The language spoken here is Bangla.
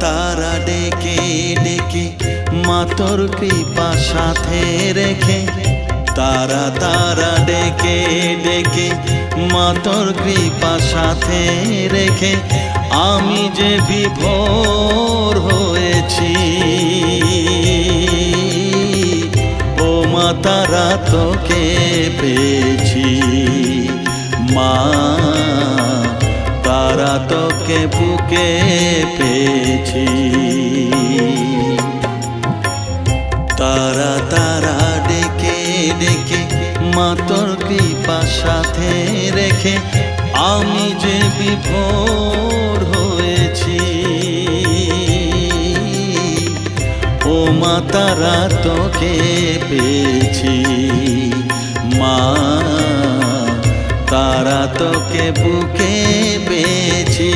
তারা ডেকে ডেকে মা তোর কৃপা সাথে রেখে, তারা তারা ডেকে ডেকে মা তোর কৃপা সাথে রেখে আমি যে বিভোর হয়েছি। ও মা তারা তোকে পেয়েছি, মা তারা তোকে বুকে পেয়েছি। তারা তারা ডেকে ডেকে মা তোর কৃপা সাথে রেখে আমি যে বিভোর হয়েছি। ও মা তারা তোকে পেয়েছি, মা তারা তোকে বুকে পেয়েছি।